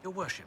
Your worship.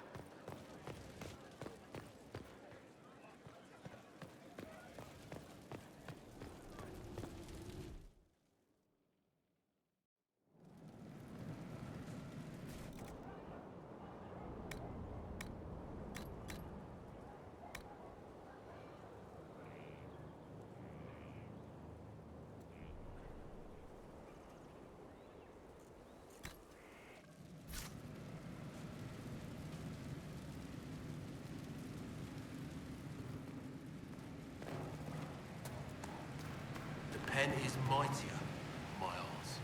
The pen is mightier, Miles.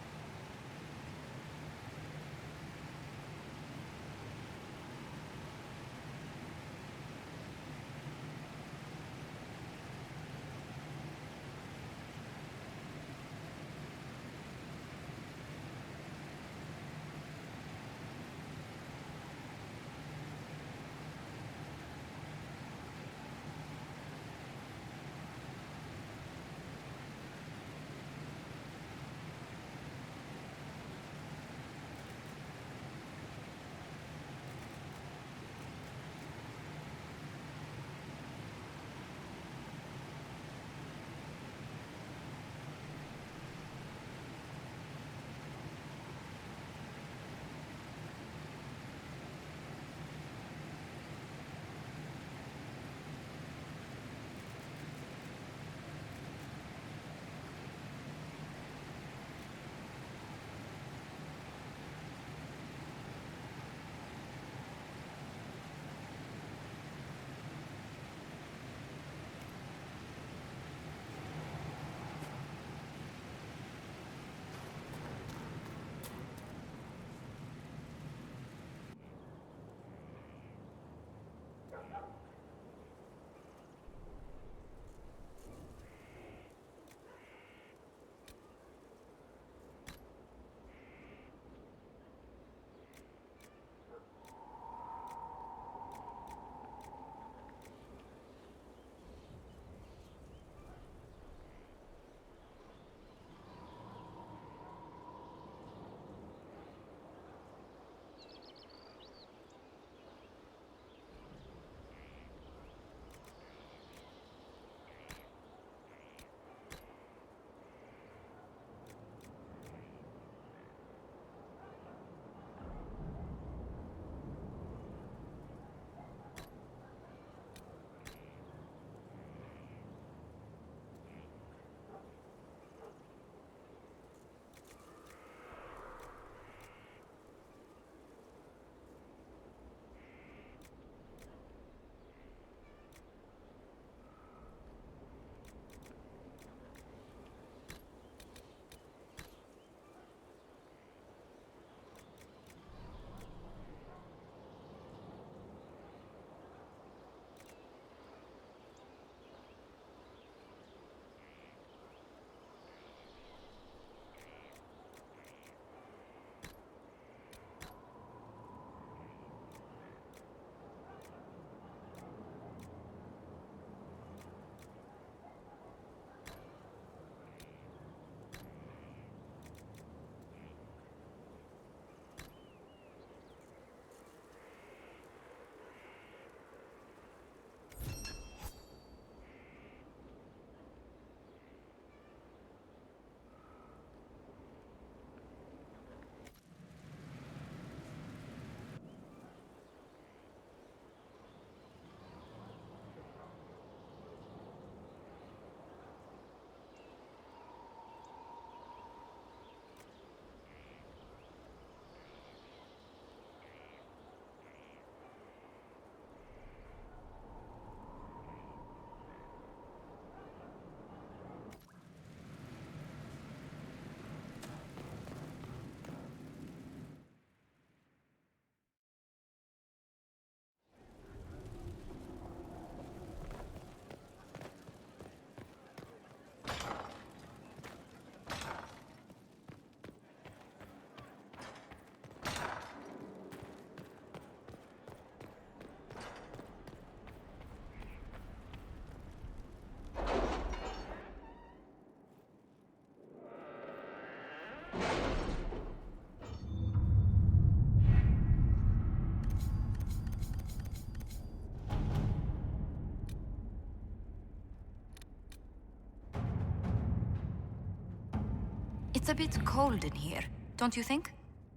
It's a bit cold in here, don't you think?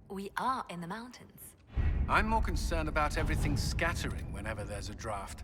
We are in the mountains. I'm more concerned about everything scattering whenever there's a draft.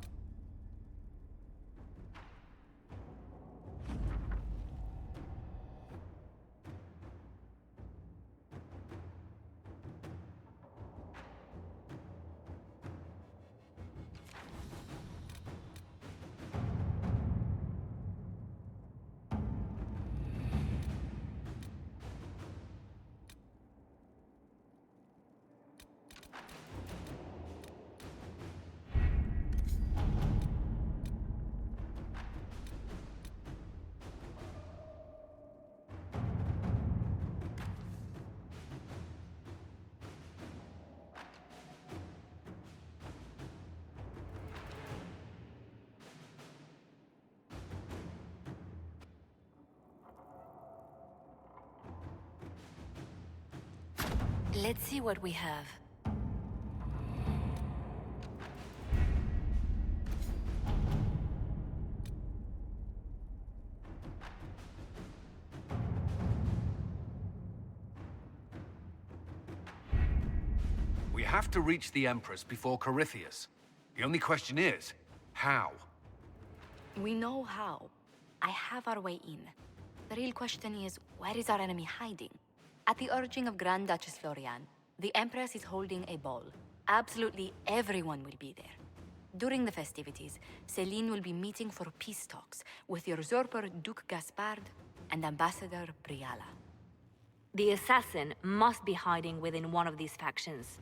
Let's see what we have. We have to reach the Empress before Corypheus. The only question is, how? We know how. I have our way in. The real question is, where is our enemy hiding? At the urging of Grand Duchess Florian, the Empress is holding a ball. Absolutely everyone will be there. During the festivities, Celene will be meeting for peace talks with usurper Duke Gaspard and Ambassador Briala. The assassin must be hiding within one of these factions.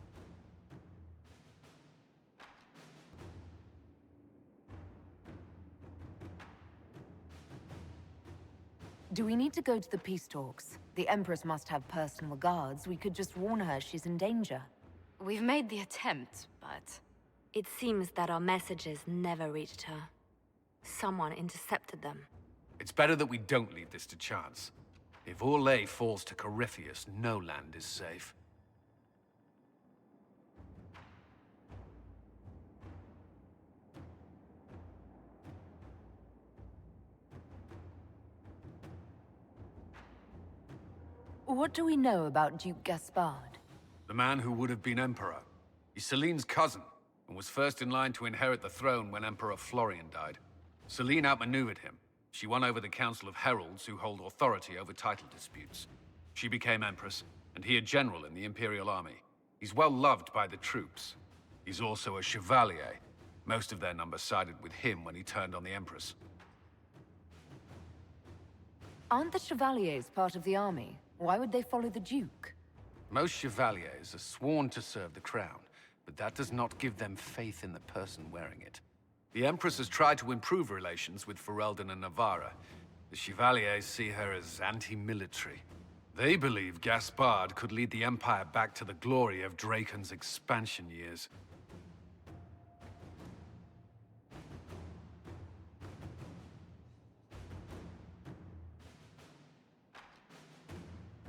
Do we need to go to the peace talks? The Empress must have personal guards. We could just warn her she's in danger. We've made the attempt, but... It seems that our messages never reached her. Someone intercepted them. It's better that we don't leave this to chance. If Orlais falls to Corypheus, no land is safe. What do we know about Duke Gaspard? The man who would have been Emperor. He's Celene's cousin, and was first in line to inherit the throne when Emperor Florian died. Celene outmaneuvered him. She won over the Council of Heralds, who hold authority over title disputes. She became Empress, and he a general in the Imperial Army. He's well loved by the troops. He's also a Chevalier. Most of their number sided with him when he turned on the Empress. Aren't the Chevaliers part of the army? Why would they follow the Duke? Most Chevaliers are sworn to serve the crown, but that does not give them faith in the person wearing it. The Empress has tried to improve relations with Ferelden and Navarra. The Chevaliers see her as anti-military. They believe Gaspard could lead the Empire back to the glory of Draken's expansion years.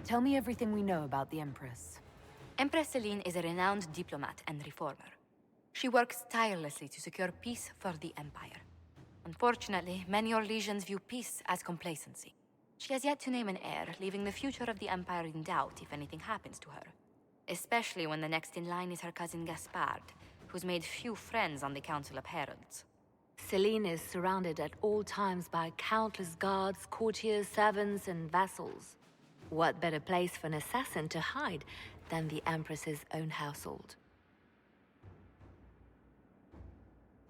Tell me everything we know about the Empress. Empress Celene is a renowned diplomat and reformer. She works tirelessly to secure peace for the Empire. Unfortunately, many Orlesians view peace as complacency. She has yet to name an heir, leaving the future of the Empire in doubt if anything happens to her. Especially when the next in line is her cousin Gaspard, who's made few friends on the Council of Heralds. Celene is surrounded at all times by countless guards, courtiers, servants, and vassals. What better place for an assassin to hide than the Empress's own household?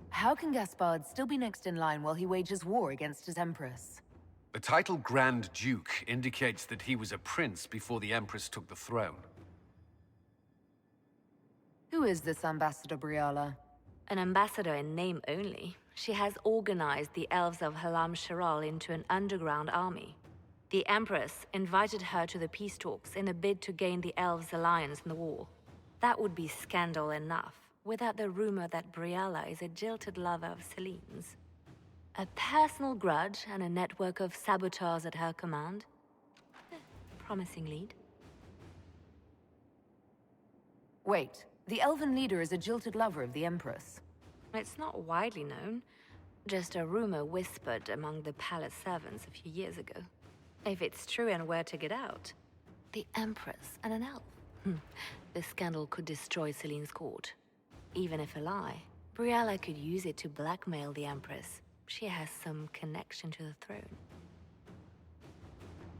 How can Gaspard still be next in line while he wages war against his Empress? The title Grand Duke indicates that he was a prince before the Empress took the throne. Who is this Ambassador Briala? An ambassador in name only. She has organized the elves of Halam Sharal into an underground army. The Empress invited her to the peace talks in a bid to gain the elves' alliance in the war. That would be scandal enough, without the rumor that Briala is a jilted lover of Celene's. A personal grudge and a network of saboteurs at her command. Promising lead. Wait, the elven leader is a jilted lover of the Empress. It's not widely known. Just a rumor whispered among the palace servants a few years ago. If it's true and were to get out, The Empress and an elf. This scandal could destroy Celene's court. Even if a lie, Briala could use it to blackmail the Empress. She has some connection to the throne.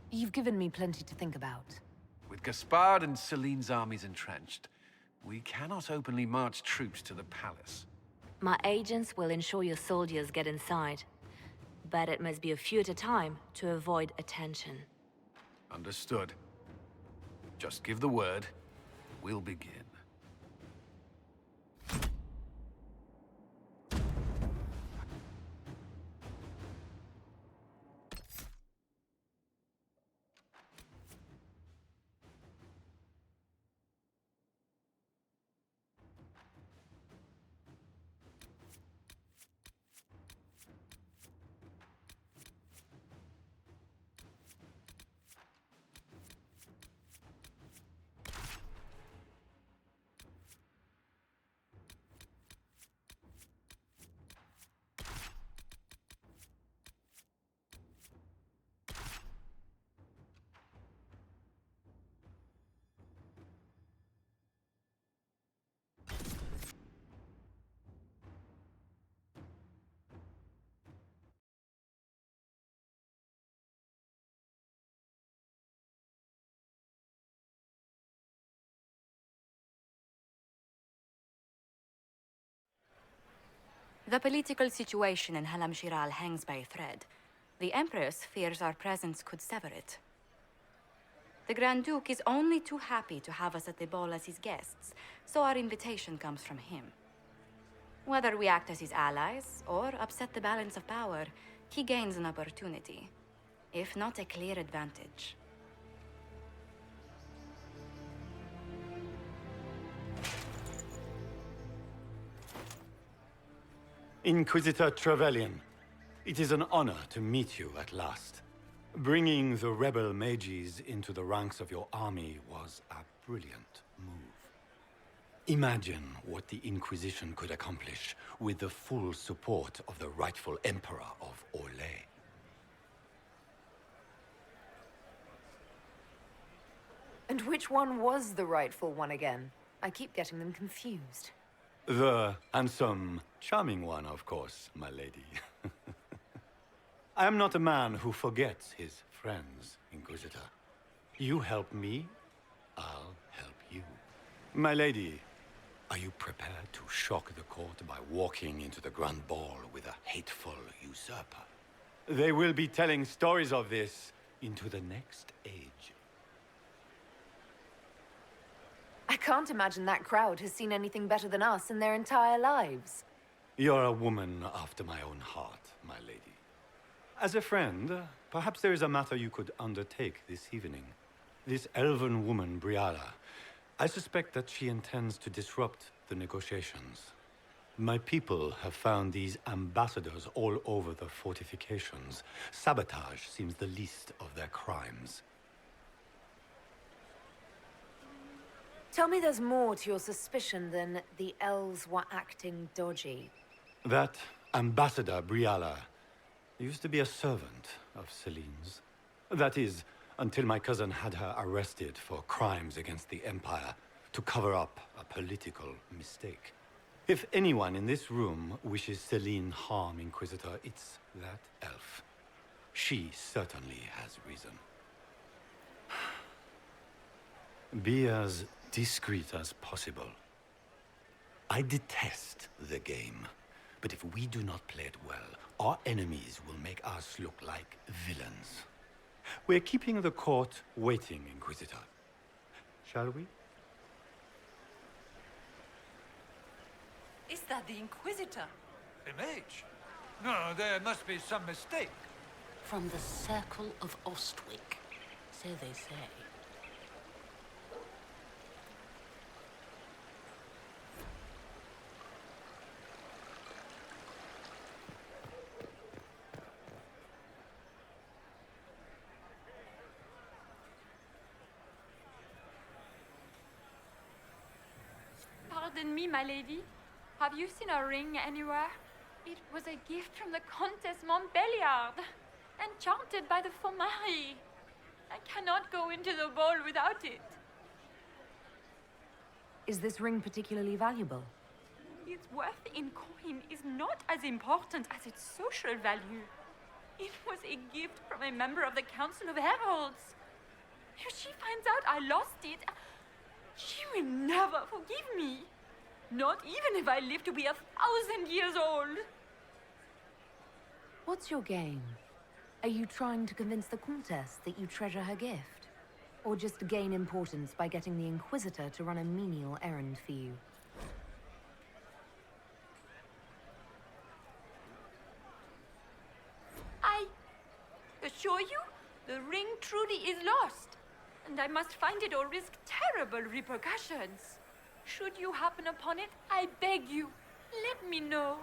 You've given me plenty to think about. With Gaspard and Celene's armies entrenched, we cannot openly march troops to the palace. My agents will ensure your soldiers get inside. But it must be a few at a time to avoid attention. Understood. Just give the word. We'll begin. The political situation in Halam Shiral hangs by a thread. The Empress fears our presence could sever it. The Grand Duke is only too happy to have us at the ball as his guests, so our invitation comes from him. Whether we act as his allies or upset the balance of power, he gains an opportunity, if not a clear advantage. Inquisitor Trevelyan, it is an honor to meet you at last. Bringing the rebel mages into the ranks of your army was a brilliant move. Imagine what the Inquisition could accomplish with the full support of the rightful Emperor of Orlais. And which one was the rightful one again? I keep getting them confused. The handsome, charming one, of course, my lady. I am not a man who forgets his friends, Inquisitor. You help me, I'll help you. My lady, are you prepared to shock the court by walking into the Grand Ball with a hateful usurper? They will be telling stories of this into the next age. I can't imagine that crowd has seen anything better than us in their entire lives. You're a woman after my own heart, my lady. As a friend, perhaps there is a matter you could undertake this evening. This elven woman, Briala, I suspect that she intends to disrupt the negotiations. My people have found these ambassadors all over the fortifications. Sabotage seems the least of their crimes. Tell me there's more to your suspicion than the elves were acting dodgy. That Ambassador Briala used to be a servant of Celene's. That is, until my cousin had her arrested for crimes against the Empire to cover up a political mistake. If anyone in this room wishes Celene harm, Inquisitor, it's that elf. She certainly has reason. Be as discreet as possible. I detest the game, but if we do not play it well, our enemies will make us look like villains. We're keeping the court waiting, Inquisitor. Shall we? Is that the Inquisitor? A mage? No, there must be some mistake. From the Circle of Ostwick, so they say. Pardon me, my lady. Have you seen a ring anywhere? It was a gift from the Countess Montbelliard, enchanted by the Fomari. I cannot go into the ball without it. Is this ring particularly valuable? Its worth in coin is not as important as its social value. It was a gift from a member of the Council of Heralds. If she finds out I lost it, she will never forgive me. Not even if I live to be 1,000 years old. What's your game? Are you trying to convince the Countess that you treasure her gift? Or just to gain importance by getting the Inquisitor to run a menial errand for you? I assure you, the ring truly is lost. And I must find it or risk terrible repercussions. Should you happen upon it, I beg you, let me know.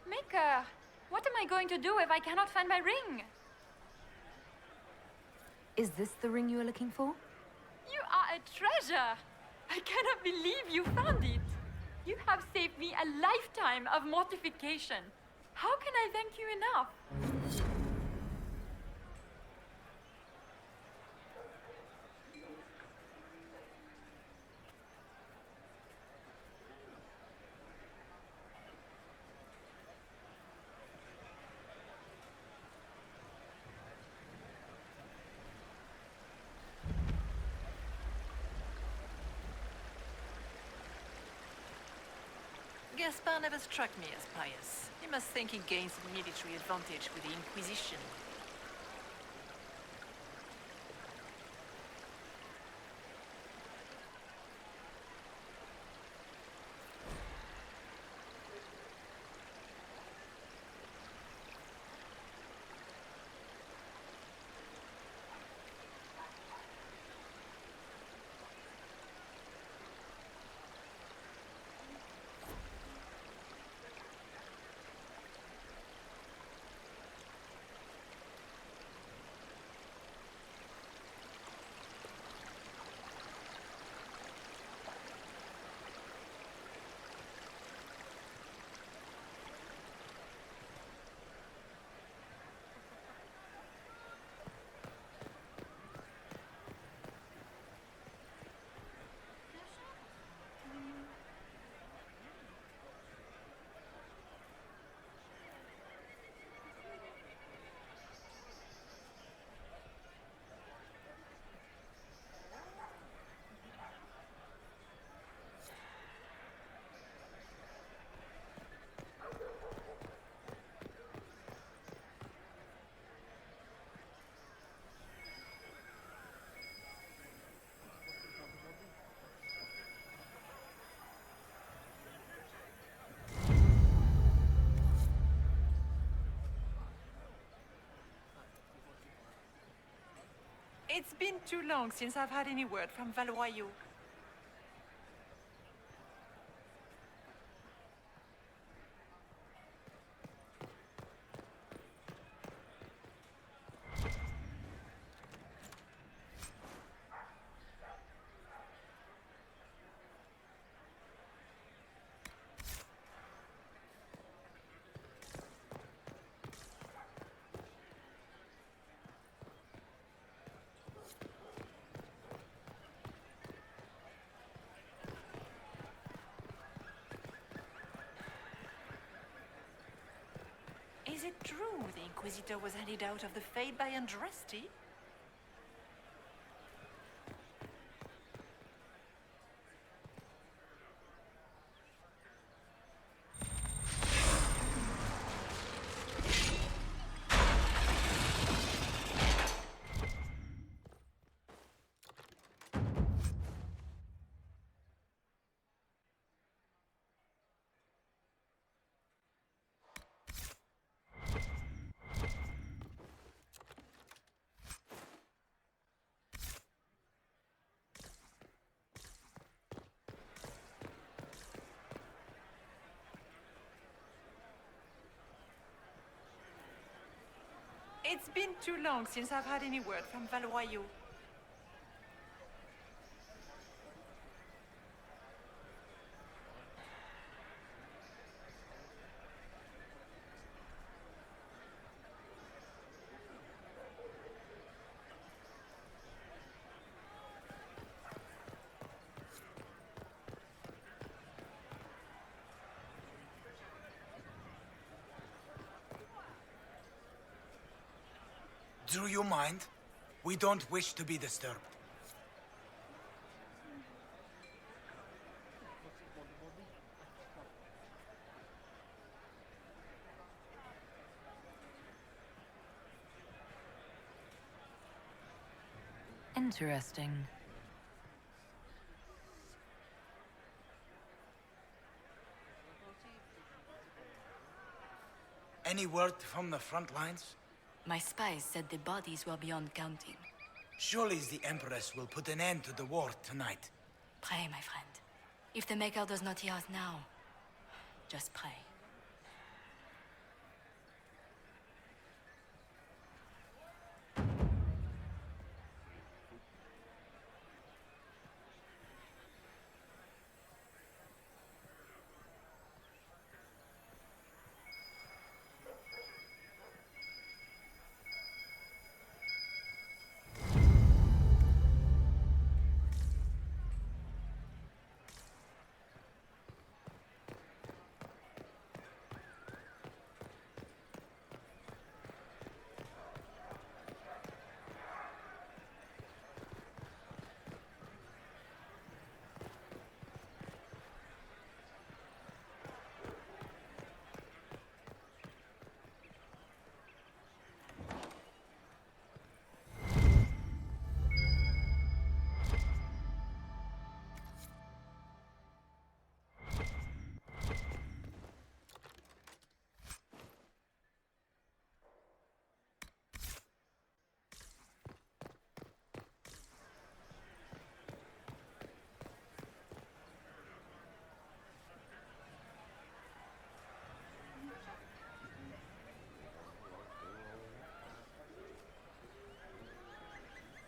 Maker, what am I going to do if I cannot find my ring? Is this the ring you are looking for? You are a treasure! I cannot believe you found it! You have saved me a lifetime of mortification. How can I thank you enough? Gaspar never struck me as pious. He must think he gains military advantage with the Inquisition. It's been too long since I've had any word from Valois. Is it true the Inquisitor was handed out of the Fade by Andraste? It's been too long since I've had any word from Valoyo. Do you mind? We don't wish to be disturbed. Interesting. Any word from the front lines? My spies said the bodies were beyond counting. Surely the Empress will put an end to the war tonight. Pray, my friend. If the Maker does not hear us now, just pray.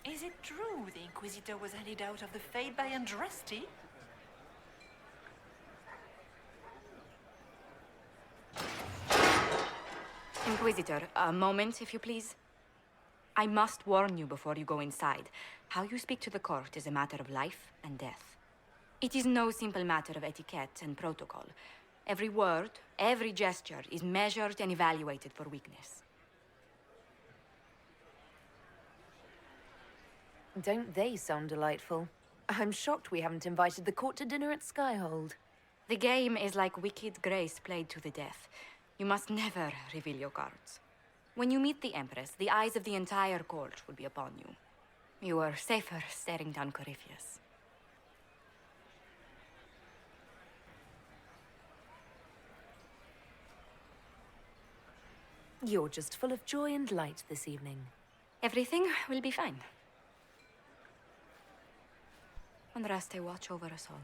Is it true the Inquisitor was handed out of the Fade by Andraste? Inquisitor, a moment, if you please. I must warn you before you go inside. How you speak to the court is a matter of life and death. It is no simple matter of etiquette and protocol. Every word, every gesture is measured and evaluated for weakness. Don't they sound delightful? I'm shocked we haven't invited the court to dinner at Skyhold. The game is like Wicked Grace played to the death. You must never reveal your cards. When you meet the Empress, the eyes of the entire court will be upon you. You are safer staring down Corypheus. You're just full of joy and light this evening. Everything will be fine. Andraste, watch over us all.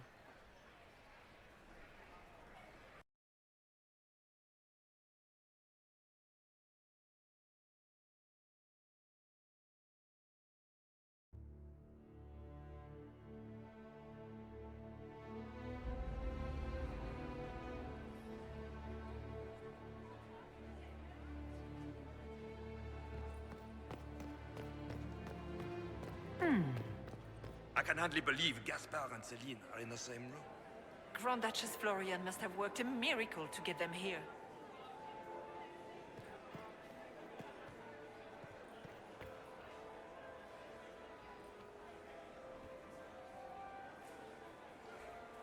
I can hardly believe Gaspard and Celene are in the same room. Grand Duchess Florian must have worked a miracle to get them here.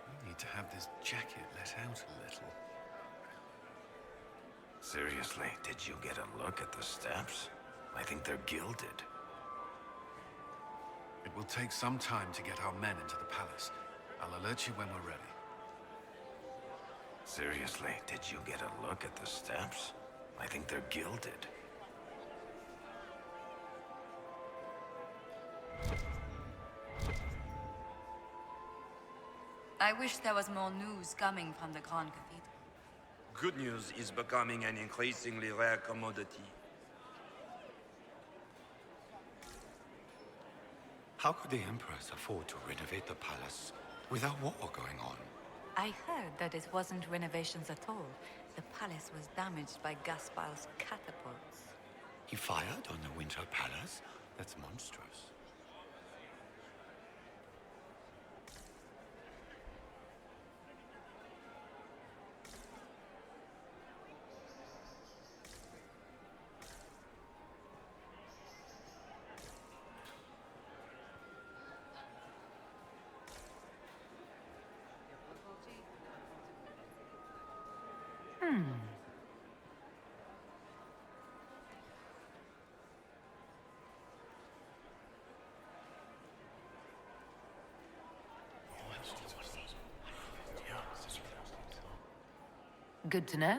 I need to have this jacket let out a little. Seriously, did you get a look at the steps? I think they're gilded. It will take some time to get our men into the palace. I'll alert you when we're ready. Seriously, did you get a look at the steps? I think they're gilded. I wish there was more news coming from the Grand Cathedral. Good news is becoming an increasingly rare commodity. How could the Empress afford to renovate the palace without war going on? I heard that it wasn't renovations at all. The palace was damaged by Gaspard's catapults. He fired on the Winter Palace? That's monstrous. Good to know.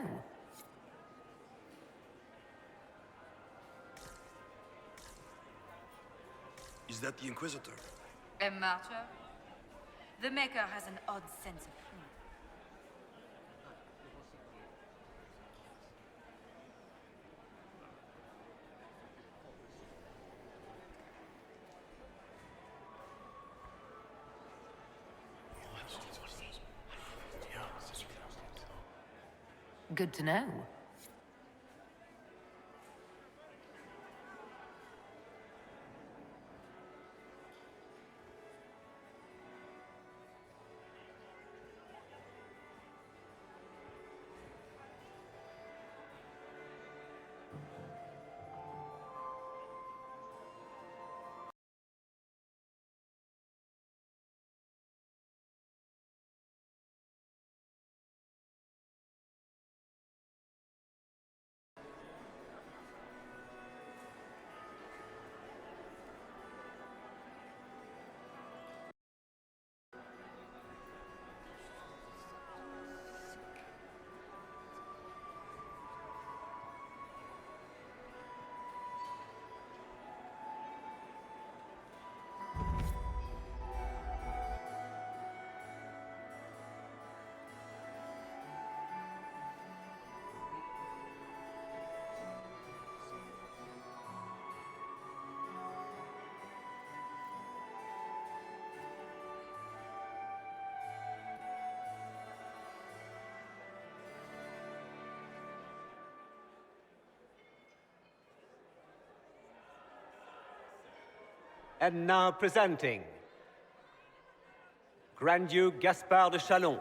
Is that the Inquisitor? A martyr? The Maker has an odd sense of humor. Good to know. And now presenting Grand Duke Gaspard de Chalon,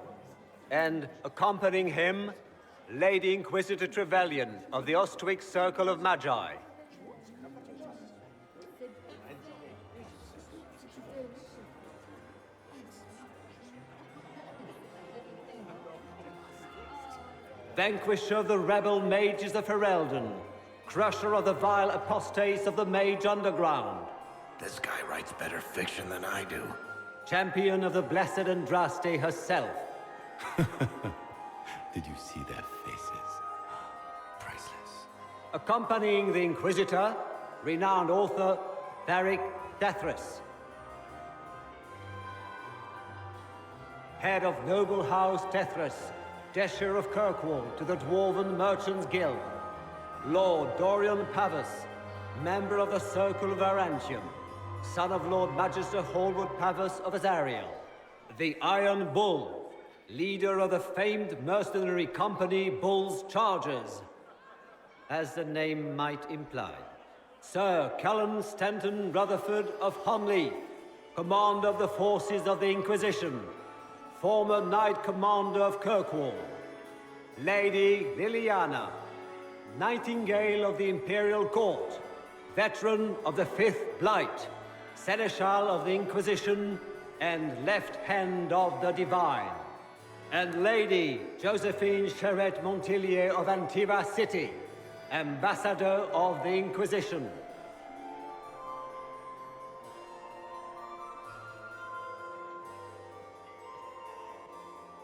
and accompanying him, Lady Inquisitor Trevelyan of the Ostwick Circle of Magi. Vanquisher of the rebel mages of Ferelden, crusher of the vile apostates of the Mage Underground. This guy writes better fiction than I do. Champion of the Blessed Andraste herself. Did you see their faces? Priceless. Accompanying the Inquisitor, renowned author Tharic Dethris. Head of Noble House Tethras, Desher of Kirkwall to the Dwarven Merchants Guild. Lord Dorian Pavus, member of the Circle of Arantium, son of Lord Magister Hallwood Pavus of Azariel. The Iron Bull, leader of the famed mercenary company Bull's Chargers. As the name might imply. Sir Cullen Stanton Rutherford of Honley, commander of the forces of the Inquisition, former Knight Commander of Kirkwall. Lady Liliana, Nightingale of the Imperial Court, veteran of the Fifth Blight, Seneschal of the Inquisition, and Left Hand of the Divine. And Lady Josephine Charette Montillier of Antiva City, Ambassador of the Inquisition.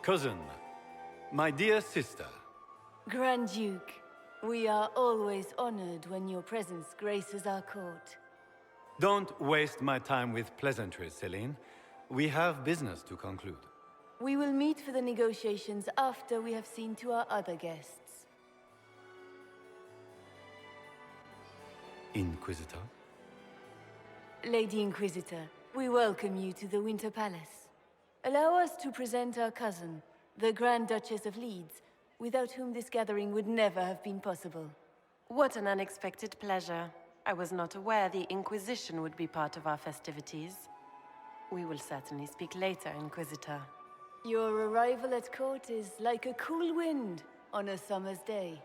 Cousin, my dear sister. Grand Duke, we are always honored when your presence graces our court. Don't waste my time with pleasantries, Celene. We have business to conclude. We will meet for the negotiations after we have seen to our other guests. Inquisitor? Lady Inquisitor, We welcome you to the Winter Palace. Allow us to present our cousin, the Grand Duchess of Leeds, without whom this gathering would never have been possible. What an unexpected pleasure. I was not aware the Inquisition would be part of our festivities. We will certainly speak later, Inquisitor. Your arrival at court is like a cool wind on a summer's day.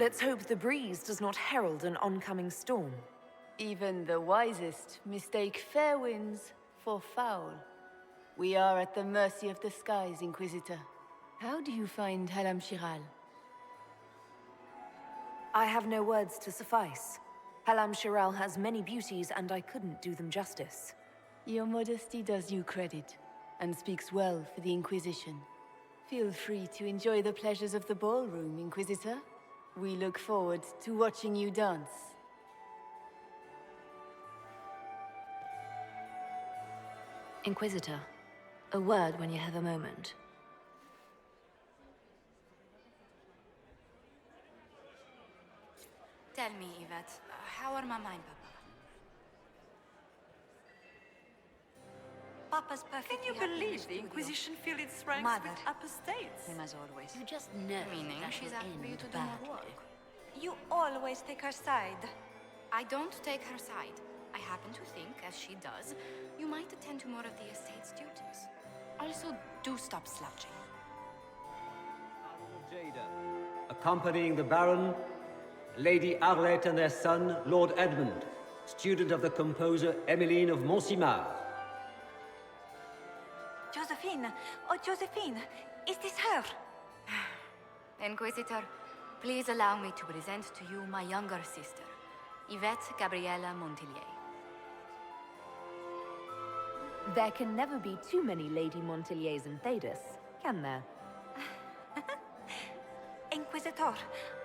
Let's hope the breeze does not herald an oncoming storm. Even the wisest mistake fair winds for foul. We are at the mercy of the skies, Inquisitor. How do you find Halam Shiral? I have no words to suffice. Halam Shiral has many beauties, and I couldn't do them justice. Your modesty does you credit, and speaks well for the Inquisition. Feel free to enjoy the pleasures of the ballroom, Inquisitor. We look forward to watching you dance. Inquisitor, a word when you have a moment. Tell me, Yvette, how are Mama and Papa? Papa's perfectly Can you happy in the believe the studio. Inquisition filled its ranks Mother. with upper states? Same as always. You just know Meaning that she's will asking you end to do more badly. work. You always take her side. I don't take her side. I happen to think, as she does, you might attend to more of the estate's duties. Also, do stop slouching. Jada. Accompanying the Baron, Lady Arlette and their son, Lord Edmund, student of the composer Emmeline of Montsimard. Josephine! Oh, Josephine! Is this her? Inquisitor, please allow me to present to you my younger sister, Yvette Gabriella Montillier. There can never be too many Lady Montilliers in Thedas, can there? Inquisitor,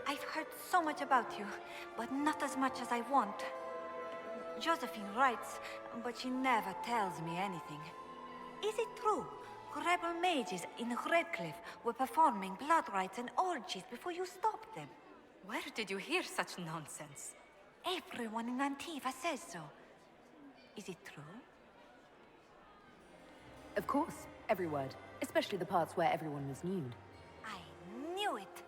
I've heard so much about you, but not as much as I want. Josephine writes, but she never tells me anything. Is it true? Rebel mages in Redcliffe were performing blood rites and orgies before you stopped them. Where did you hear such nonsense? Everyone in Antiva says so. Is it true? Of course, every word, especially the parts where everyone was nude. I knew it.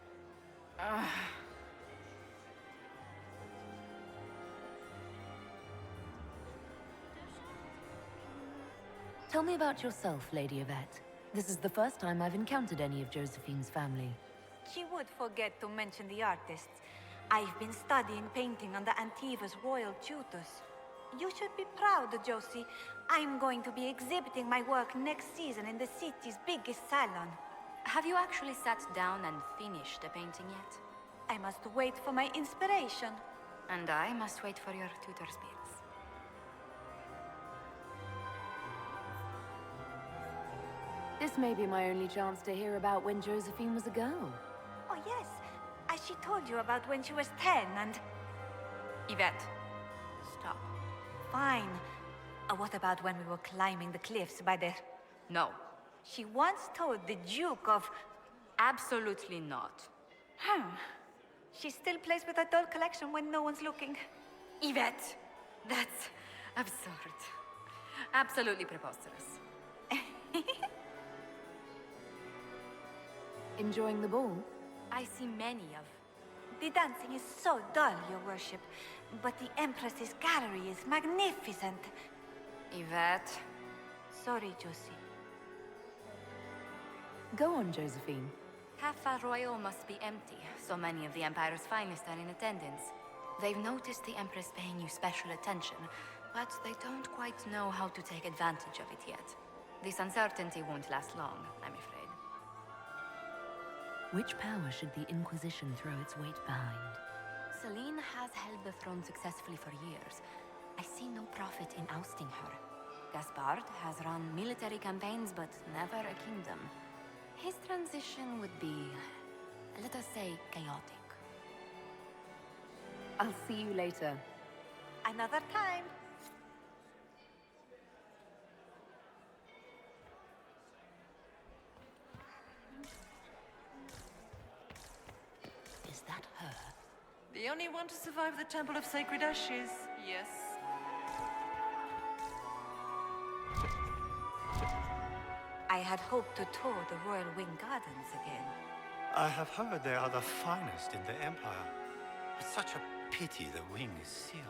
Tell me about yourself, Lady Yvette. This is the first time I've encountered any of Josephine's family. She would forget to mention the artists. I've been studying painting under Antiva's royal tutors. You should be proud, Josie. I'm going to be exhibiting my work next season in the city's biggest salon. Have you actually sat down and finished the painting yet? I must wait for my inspiration. And I must wait for your tutor's bills. This may be my only chance to hear about when Josephine was a girl. Oh, yes. As she told you about when she was 10 and... Yvette, stop. Fine. What about when we were climbing the cliffs by the... No. She once told the Duke of... Absolutely not. She still plays with her doll collection when no one's looking. Yvette, that's absurd. Absolutely preposterous. Enjoying the ball? I see many of... The dancing is so dull, Your Worship. But the Empress's gallery is magnificent. Yvette. Sorry, Josie. Go on, Josephine. Half Royal must be empty. So many of the Empire's finest are in attendance. They've noticed the Empress paying you special attention, but they don't quite know how to take advantage of it yet. This uncertainty won't last long, I'm afraid. Which power should the Inquisition throw its weight behind? Celene has held the throne successfully for years. I see no profit in ousting her. Gaspard has run military campaigns, but never a kingdom. His transition would be, let us say, chaotic. I'll see you later. Another time. The only one to survive the Temple of Sacred Ashes, yes. I had hoped to tour the Royal Wing Gardens again. I have heard they are the finest in the Empire. It's such a pity the wing is sealed.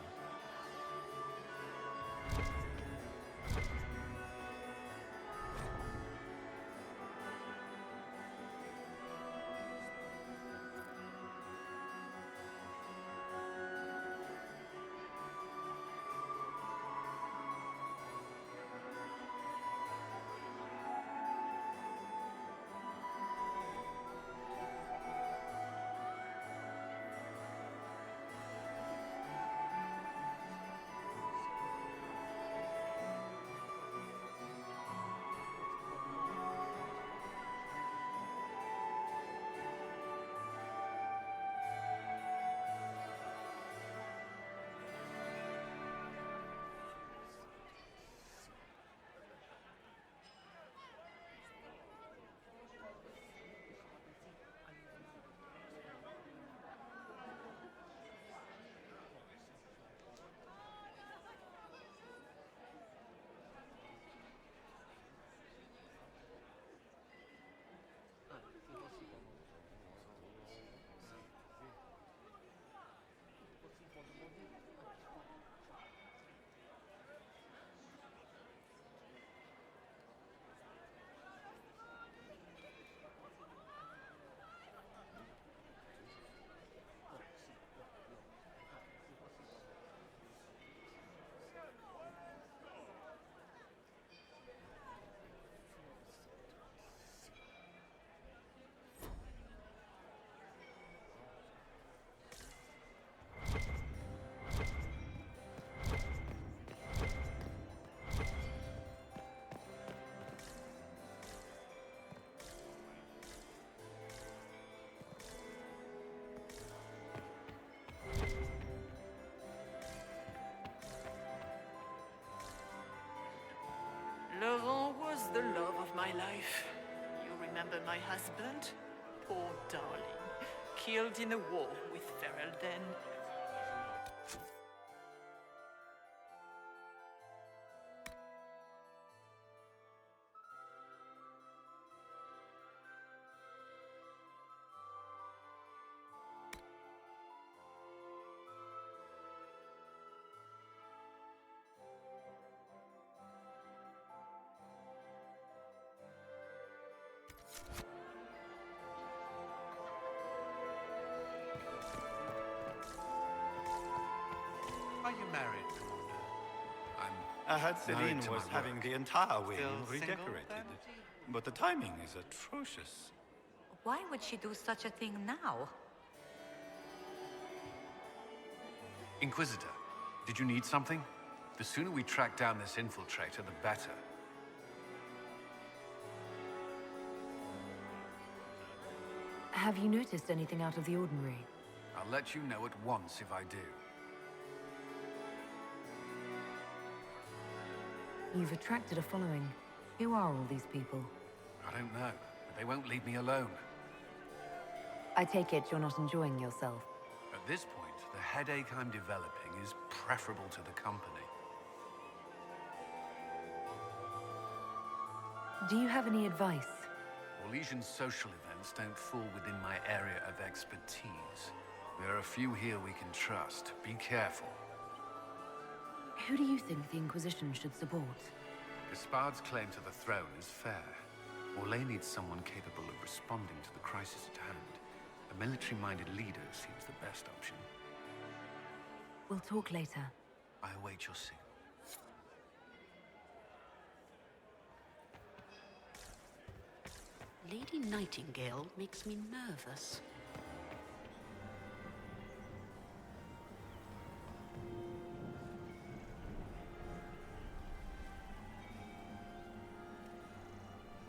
Laurent was the love of my life. You remember my husband? Poor darling. Killed in a war with Ferelden. Are you married, Commander? I heard married Celene to was my having work. the entire wing Still single, redecorated. then? But the timing is atrocious. Why would she do such a thing now? Inquisitor, did you need something? The sooner we track down this infiltrator, the better. Have you noticed anything out of the ordinary? I'll let you know at once if I do. You've attracted a following. Who are all these people? I don't know, but they won't leave me alone. I take it you're not enjoying yourself. At this point, the headache I'm developing is preferable to the company. Do you have any advice? Orlesian social events don't fall within my area of expertise. There are a few here we can trust. Be careful. Who do you think the Inquisition should support? Gaspard's claim to the throne is fair. Orlais needs someone capable of responding to the crisis at hand. A military-minded leader seems the best option. We'll talk later. I await your signal. Lady Nightingale makes me nervous.